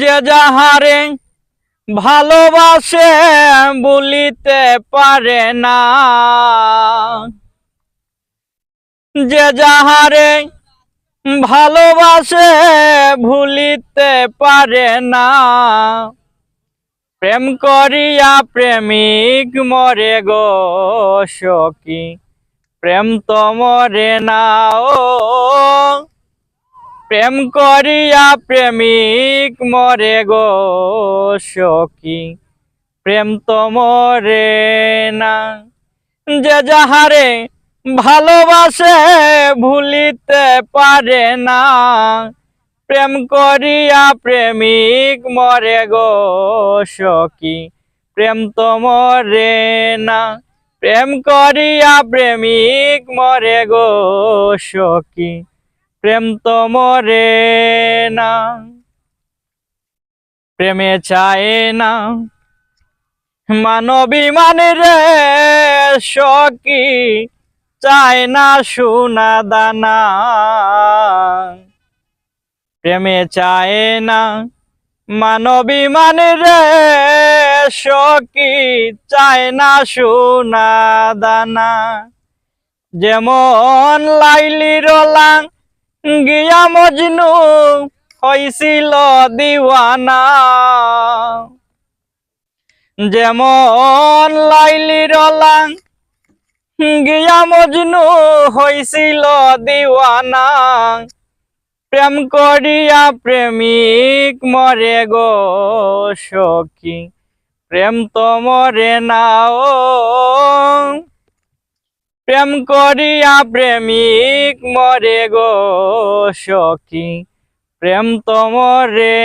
যে যাহারে ভালোবাসে ভুলিতে পারে না, যে যাহারে ভালোবাসে ভুলিতে পারে না, প্রেম করিয়া প্রেমিক মরে গো সখী, প্রেম তো মরে না। ও প্রেম করিয়া প্রেমিক মরে গো সখী, প্রেম তো মরে না। যে যাহারে ভালোবাসে ভুলিতে পারে না, প্রেম করিয়া প্রেমিক মরে গো সখী, প্রেম তো মরে না। প্রেম করিয়া প্রেমিক মরে গো সখী, প্রেম তো মরে না। প্রেমে চায় না মানবিমান রে সখী, চায় না সোনা দানা। প্রেমে চায় না মানবিমান রে সখী, চায় না সোনা দানা। যেমন লাইলির লাং গিয়া মজনু হইছিল দিওয়ানা, যেমন লাইলির লাং গিয়া মজনু হইছিল দিওয়ানা, প্রেম করিয়া প্রেমিক মরে গো সখী, প্রেম তো মরে না। ও প্রেম করিয়া প্রেমিক মরে গো সখী, প্রেম তো মরে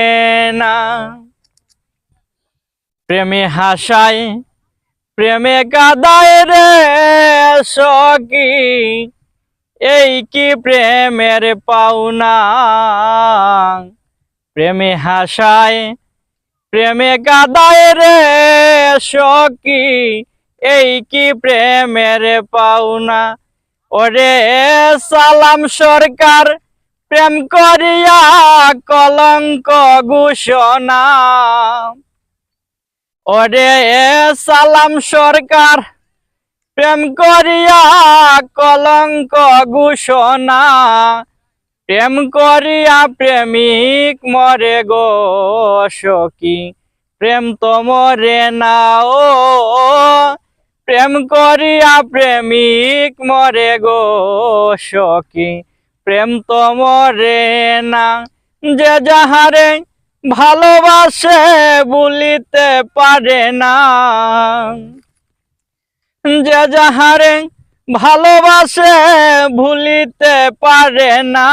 না। প্রেমে হাসায় প্রেমে কাঁদায় রে সখী, এই কি প্রেমের পাওনা। প্রেমে হাসায় প্রেমে কাঁদায় রে সখী, এই কি প্রেমের পাওনা। ওরে সালাম সরকার প্রেম করিয়া কলঙ্ক ঘোষণা, ওরে সালাম সরকার প্রেম করিয়া কলঙ্ক ঘোষণা, প্রেম করিয়া প্রেমিক মরে গো সখী, প্রেম তো মরে না। ও প্রেম করিয়া প্রেমিক মরে গো সখী, প্রেম তো মরে না। যে যাহারে ভালোবাসে ভুলিতে পারে না, যে যাহারে ভালোবাসে ভুলিতে পারে না,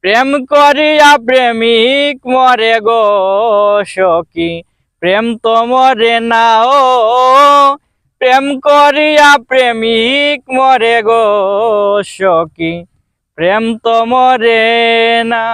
প্রেম করিয়া প্রেমিক মরে গো সখী, প্রেম তো মরে না। ও প্রেম করিয়া প্রেমিক মরে গো সখী, প্রেম তো মরে না।